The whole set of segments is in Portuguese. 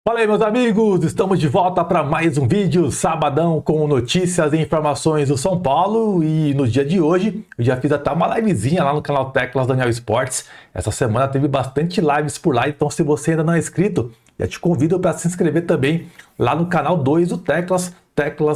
Fala aí, meus amigos, estamos de volta para mais um vídeo sabadão com notícias e informações do São Paulo. E no dia de hoje eu já fiz até uma livezinha lá no canal Teclas Daniel Esportes. Essa semana teve bastante lives por lá, então se você ainda não é inscrito, já te convido para se inscrever também lá no canal 2 do Teclas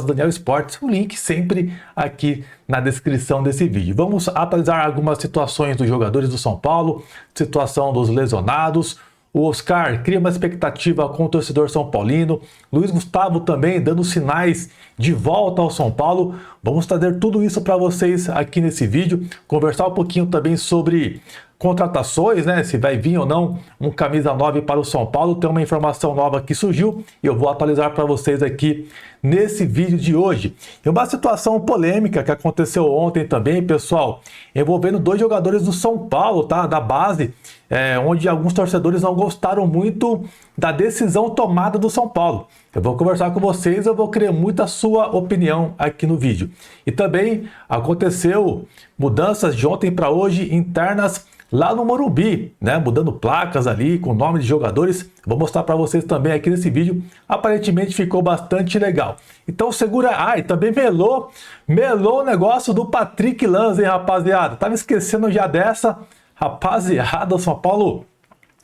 Daniel Esportes, o link sempre aqui na descrição desse vídeo. Vamos atualizar algumas situações dos jogadores do São Paulo, situação dos lesionados. O Oscar cria uma expectativa com o torcedor são paulino. Luiz Gustavo também dando sinais de volta ao São Paulo. Vamos trazer tudo isso para vocês aqui nesse vídeo. Conversar um pouquinho também sobre contratações, né? Se vai vir ou não um camisa 9 para o São Paulo. Tem uma informação nova que surgiu e eu vou atualizar para vocês aqui nesse vídeo de hoje. E uma situação polêmica que aconteceu ontem também, pessoal, envolvendo dois jogadores do São Paulo, tá? Da base, onde alguns torcedores não gostaram muito da decisão tomada do São Paulo. Eu vou conversar com vocês, eu vou querer muito a sua opinião aqui no vídeo. E também aconteceu mudanças de ontem para hoje internas lá no Morumbi, né? Mudando placas ali com nome de jogadores. Vou mostrar para vocês também aqui nesse vídeo. Aparentemente ficou bastante legal. Então segura. E também melou o negócio do Patrick Lanza, hein, rapaziada? Tava esquecendo já dessa. Rapaziada, o São Paulo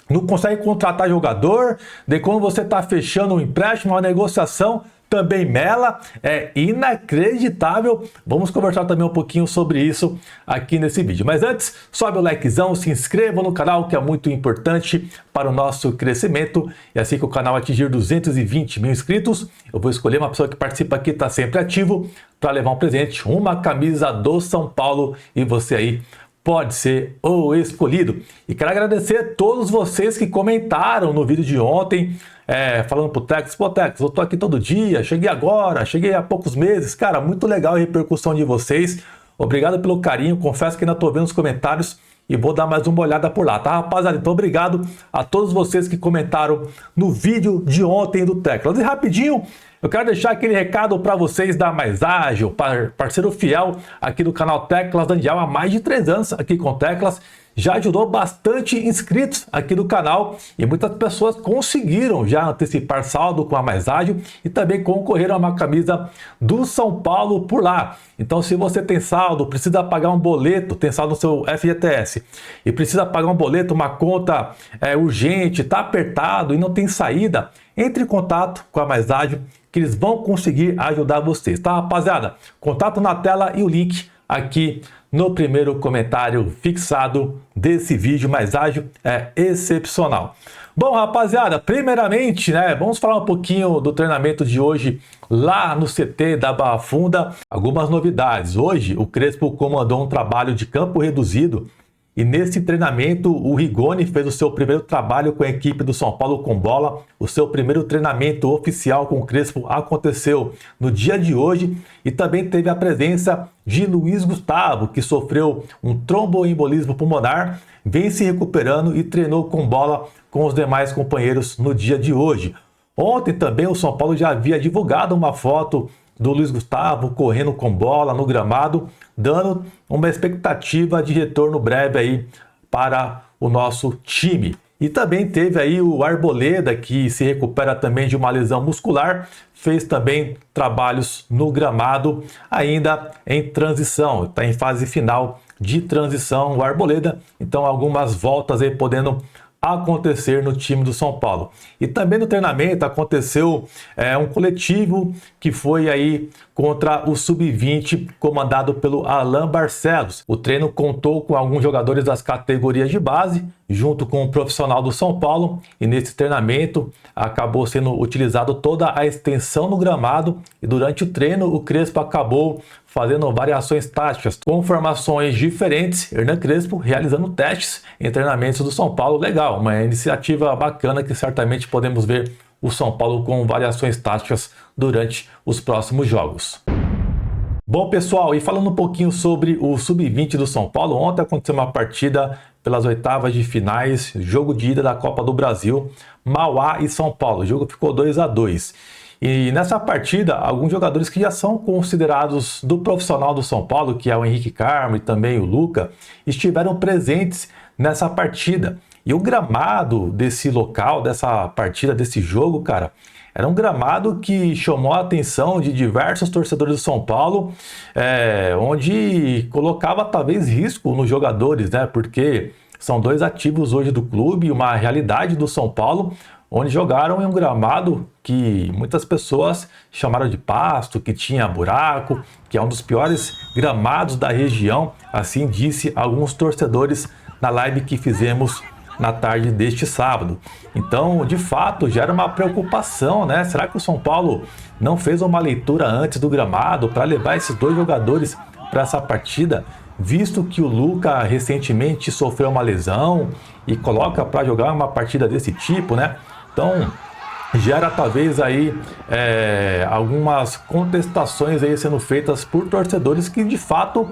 não consegue contratar jogador. De quando você tá fechando um empréstimo, uma negociação, também mela, é inacreditável. Vamos conversar também um pouquinho sobre isso aqui nesse vídeo. Mas antes, sobe o likezão, se inscreva no canal, que é muito importante para o nosso crescimento. E assim que o canal atingir 220 mil inscritos, eu vou escolher uma pessoa que participa aqui, está sempre ativo, para levar um presente, uma camisa do São Paulo, e você aí pode ser o escolhido. E quero agradecer a todos vocês que comentaram no vídeo de ontem, falando pro Tex, pô Tex, eu tô aqui todo dia, cheguei agora, cheguei há poucos meses. Cara, muito legal a repercussão de vocês. Obrigado pelo carinho, confesso que ainda tô vendo os comentários e vou dar mais uma olhada por lá, tá, rapaziada? Então obrigado a todos vocês que comentaram no vídeo de ontem do Teclas. E rapidinho, eu quero deixar aquele recado para vocês da Mais Ágil, parceiro fiel aqui do canal Teclas Daniel há mais de 3 anos aqui com Teclas. Já ajudou bastante inscritos aqui do canal e muitas pessoas conseguiram já antecipar saldo com a Mais Ágil e também concorreram a uma camisa do São Paulo por lá. Então, se você tem saldo, precisa pagar um boleto, tem saldo no seu FGTS e precisa pagar um boleto, uma conta urgente, está apertado e não tem saída, entre em contato com a Mais Ágil que eles vão conseguir ajudar vocês, tá, rapaziada? Contato na tela e o link aqui no primeiro comentário fixado desse vídeo. Mais Ágil é excepcional. Bom, rapaziada, primeiramente, né, vamos falar um pouquinho do treinamento de hoje lá no CT da Barra Funda. Algumas novidades. Hoje o Crespo comandou um trabalho de campo reduzido e nesse treinamento o Rigoni fez o seu primeiro trabalho com a equipe do São Paulo com bola. O seu primeiro treinamento oficial com o Crespo aconteceu no dia de hoje e também teve a presença de Luiz Gustavo, que sofreu um tromboembolismo pulmonar, vem se recuperando e treinou com bola com os demais companheiros no dia de hoje. Ontem também o São Paulo já havia divulgado uma foto do Luiz Gustavo correndo com bola no gramado, dando uma expectativa de retorno breve aí para o nosso time. E também teve aí o Arboleda, que se recupera também de uma lesão muscular, fez também trabalhos no gramado, ainda em transição, está em fase final de transição o Arboleda, então algumas voltas aí podendo acontecer no time do São Paulo. E também no treinamento aconteceu um coletivo que foi aí contra o Sub-20, comandado pelo Alan Barcelos. O treino contou com alguns jogadores das categorias de base, junto com o profissional do São Paulo, e nesse treinamento acabou sendo utilizado toda a extensão no gramado, e durante o treino o Crespo acabou fazendo variações táticas com formações diferentes. Hernan Crespo realizando testes em treinamentos do São Paulo. Legal, uma iniciativa bacana que certamente podemos ver o São Paulo com variações táticas durante os próximos jogos. Bom, pessoal, e falando um pouquinho sobre o Sub-20 do São Paulo, ontem aconteceu uma partida pelas oitavas de finais, jogo de ida da Copa do Brasil, Mauá e São Paulo. O jogo ficou 2-2. E nessa partida, alguns jogadores que já são considerados do profissional do São Paulo, que é o Henrique Carmo e também o Luca, estiveram presentes nessa partida. E o gramado desse local, dessa partida, desse jogo, cara, era um gramado que chamou a atenção de diversos torcedores do São Paulo, onde colocava talvez risco nos jogadores, né? Porque são dois ativos hoje do clube, uma realidade do São Paulo, onde jogaram em um gramado que muitas pessoas chamaram de pasto, que tinha buraco, que é um dos piores gramados da região, assim disse alguns torcedores na live que fizemos na tarde deste sábado. Então, de fato, gera uma preocupação, né? Será que o São Paulo não fez uma leitura antes do gramado para levar esses dois jogadores para essa partida, visto que o Luca recentemente sofreu uma lesão e coloca para jogar uma partida desse tipo, né? Então, gera talvez aí algumas contestações aí sendo feitas por torcedores que de fato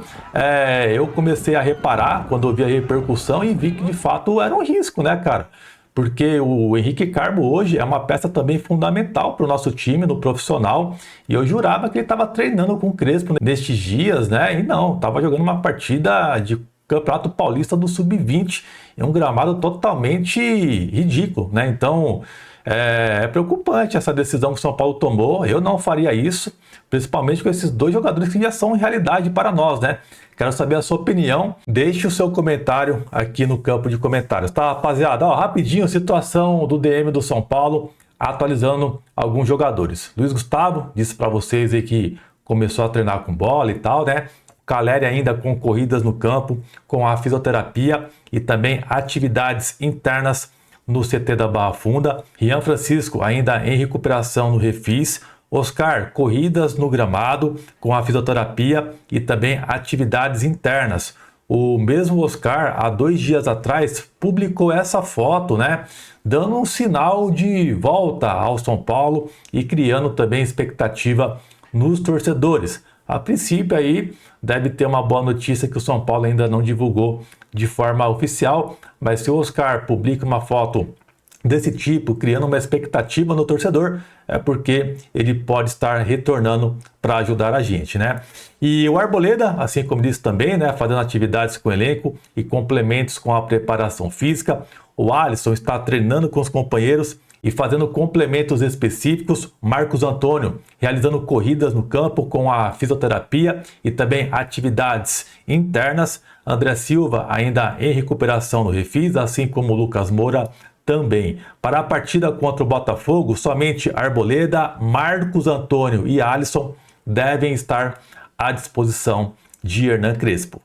eu comecei a reparar quando eu vi a repercussão e vi que de fato era um risco, né, cara? Porque o Henrique Carmo hoje é uma peça também fundamental para o nosso time no profissional e eu jurava que ele estava treinando com o Crespo nestes dias, né? E não, estava jogando uma partida de Campeonato Paulista do Sub-20 em um gramado totalmente ridículo, né? Então é preocupante essa decisão que o São Paulo tomou. Eu não faria isso, principalmente com esses dois jogadores que já são realidade para nós, né? Quero saber a sua opinião. Deixe o seu comentário aqui no campo de comentários, tá, rapaziada? Ó, rapidinho, situação do DM do São Paulo, atualizando alguns jogadores. Luiz Gustavo disse para vocês aí que começou a treinar com bola e tal, né? Caleri ainda com corridas no campo, com a fisioterapia e também atividades internas no CT da Barra Funda. Rian Francisco ainda em recuperação no Refis. Oscar, corridas no gramado com a fisioterapia e também atividades internas. O mesmo Oscar, há 2 dias atrás, publicou essa foto, né? Dando um sinal de volta ao São Paulo e criando também expectativa nos torcedores. A princípio aí deve ter uma boa notícia que o São Paulo ainda não divulgou de forma oficial, mas se o Oscar publica uma foto desse tipo, criando uma expectativa no torcedor, é porque ele pode estar retornando para ajudar a gente, né? E o Arboleda, assim como disse também, né, fazendo atividades com o elenco e complementos com a preparação física. O Alisson está treinando com os companheiros e fazendo complementos específicos. Marcos Antônio realizando corridas no campo com a fisioterapia e também atividades internas. André Silva ainda em recuperação no Refis, assim como o Lucas Moura também. Para a partida contra o Botafogo, somente Arboleda, Marcos Antônio e Alisson devem estar à disposição de Hernan Crespo.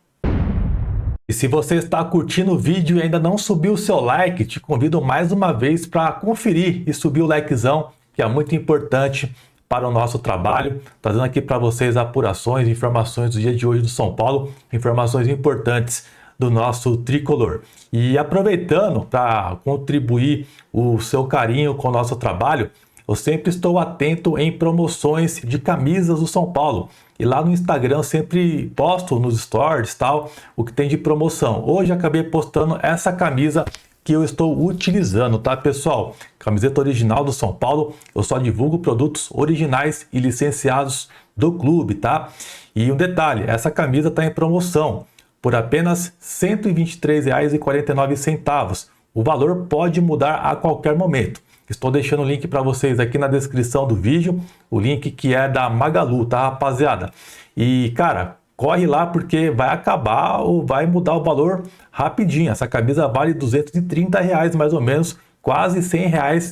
E se você está curtindo o vídeo e ainda não subiu o seu like, te convido mais uma vez para conferir e subir o likezão, que é muito importante para o nosso trabalho, trazendo aqui para vocês apurações, informações do dia de hoje do São Paulo, informações importantes do nosso tricolor. E aproveitando para contribuir o seu carinho com o nosso trabalho, eu sempre estou atento em promoções de camisas do São Paulo. E lá no Instagram eu sempre posto nos stories tal, o que tem de promoção. Hoje acabei postando essa camisa que eu estou utilizando, tá, pessoal? Camiseta original do São Paulo. Eu só divulgo produtos originais e licenciados do clube, tá? E um detalhe, essa camisa está em promoção por apenas R$ 123,49. O valor pode mudar a qualquer momento. Estou deixando o link para vocês aqui na descrição do vídeo, o link que é da Magalu, tá, rapaziada? E, cara, corre lá porque vai acabar ou vai mudar o valor rapidinho. Essa camisa vale R$ 230 mais ou menos, quase R$ 100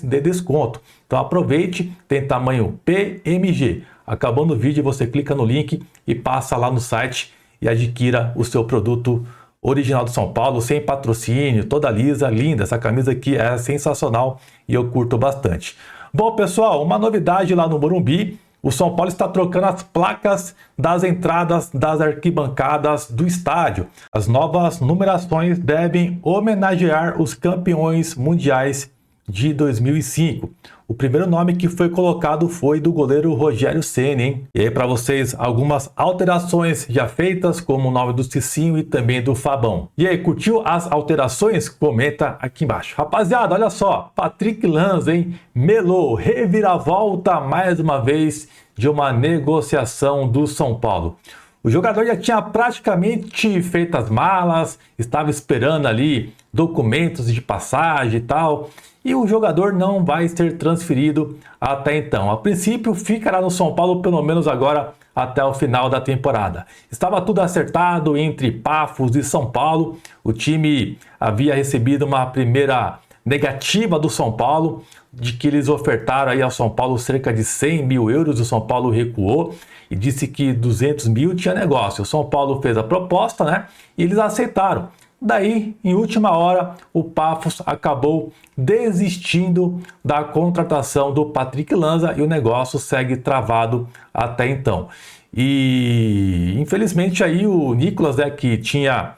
de desconto. Então aproveite, tem tamanho PMG. Acabando o vídeo, você clica no link e passa lá no site e adquira o seu produto original do São Paulo, sem patrocínio, toda lisa, linda. Essa camisa aqui é sensacional e eu curto bastante. Bom, pessoal, uma novidade lá no Morumbi. O São Paulo está trocando as placas das entradas das arquibancadas do estádio. As novas numerações devem homenagear os campeões mundiais de 2005. O primeiro nome que foi colocado foi do goleiro Rogério Ceni, hein? E aí para vocês algumas alterações já feitas, como o nome do Cicinho e também do Fabão. E aí, curtiu as alterações? Comenta aqui embaixo. Rapaziada, olha só, Patrick Lanza, hein? Melou, reviravolta mais uma vez de uma negociação do São Paulo. O jogador já tinha praticamente feito as malas, estava esperando ali documentos de passagem e tal, e o jogador não vai ser transferido até então. A princípio, ficará no São Paulo pelo menos agora até o final da temporada. Estava tudo acertado entre Paphos e São Paulo. O time havia recebido uma primeira negativa do São Paulo, de que eles ofertaram aí ao São Paulo cerca de 100 mil euros. O São Paulo recuou e disse que 200 mil tinha negócio. O São Paulo fez a proposta, né? E eles aceitaram. Daí, em última hora, o Paphos acabou desistindo da contratação do Patrick Lanza e o negócio segue travado até então. E infelizmente aí o Nicolas, né, que tinha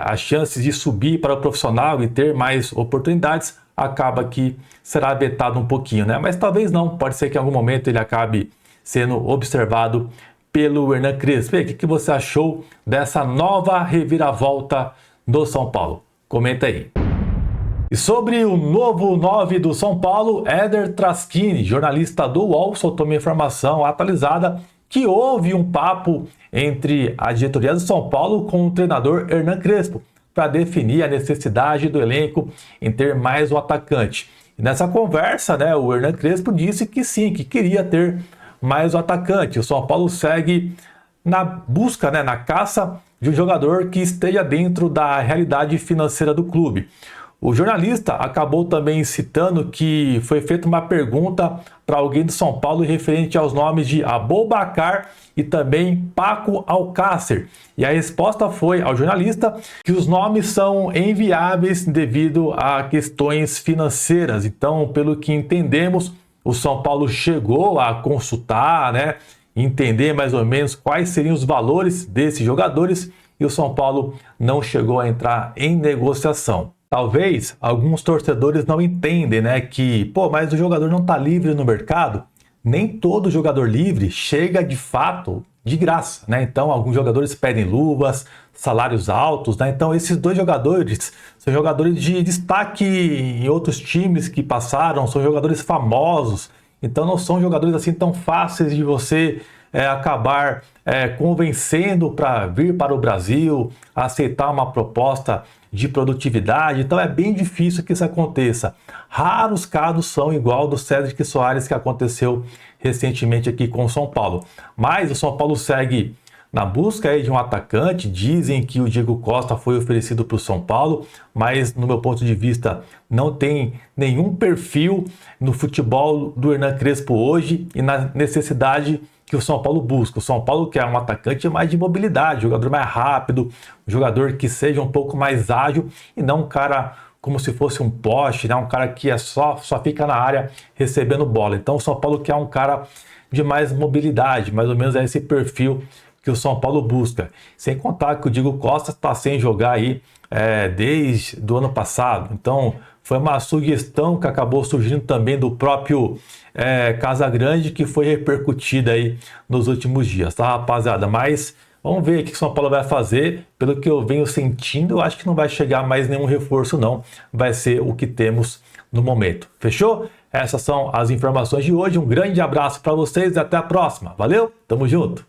as chances de subir para o profissional e ter mais oportunidades, acaba que será vetado um pouquinho, né? Mas talvez não, pode ser que em algum momento ele acabe sendo observado pelo Hernan Crespo. E aí, o que você achou dessa nova reviravolta do São Paulo? Comenta aí. E sobre o novo 9 do São Paulo, Éder Traschini, jornalista do UOL, soltou uma informação atualizada que houve um papo entre a diretoria do São Paulo com o treinador Hernan Crespo para definir a necessidade do elenco em ter mais um atacante. E nessa conversa, né, o Hernan Crespo disse que sim, que queria ter mais um atacante. O São Paulo segue na busca, né, na caça de um jogador que esteja dentro da realidade financeira do clube. O jornalista acabou também citando que foi feita uma pergunta para alguém do São Paulo referente aos nomes de Aboubakar e também Paco Alcácer. E a resposta foi ao jornalista que os nomes são inviáveis devido a questões financeiras. Então, pelo que entendemos, o São Paulo chegou a consultar, né, entender mais ou menos quais seriam os valores desses jogadores e o São Paulo não chegou a entrar em negociação. Talvez alguns torcedores não entendem, né, que, mas o jogador não está livre no mercado. Nem todo jogador livre chega de fato de graça, né? Então, alguns jogadores pedem luvas, salários altos, né? Então, esses dois jogadores são jogadores de destaque em outros times que passaram, são jogadores famosos. Então, não são jogadores assim tão fáceis de você acabar convencendo para vir para o Brasil, aceitar uma proposta de produtividade. Então é bem difícil que isso aconteça. Raros casos são igual do Cédric Soares, que aconteceu recentemente aqui com o São Paulo. Mas o São Paulo segue na busca aí de um atacante. Dizem que o Diego Costa foi oferecido para o São Paulo, mas no meu ponto de vista não tem nenhum perfil no futebol do Hernan Crespo hoje e na necessidade que o São Paulo busca. O São Paulo quer um atacante mais de mobilidade, um jogador mais rápido, um jogador que seja um pouco mais ágil e não um cara como se fosse um poste, né? Um cara que só fica na área recebendo bola. Então o São Paulo quer um cara de mais mobilidade, mais ou menos é esse perfil que o São Paulo busca. Sem contar que o Diego Costa está sem jogar aí desde o ano passado. Então foi uma sugestão que acabou surgindo também do próprio Casagrande, que foi repercutida aí nos últimos dias, tá, rapaziada? Mas vamos ver o que o São Paulo vai fazer. Pelo que eu venho sentindo, eu acho que não vai chegar mais nenhum reforço, não. Vai ser o que temos no momento. Fechou? Essas são as informações de hoje. Um grande abraço para vocês e até a próxima. Valeu? Tamo junto!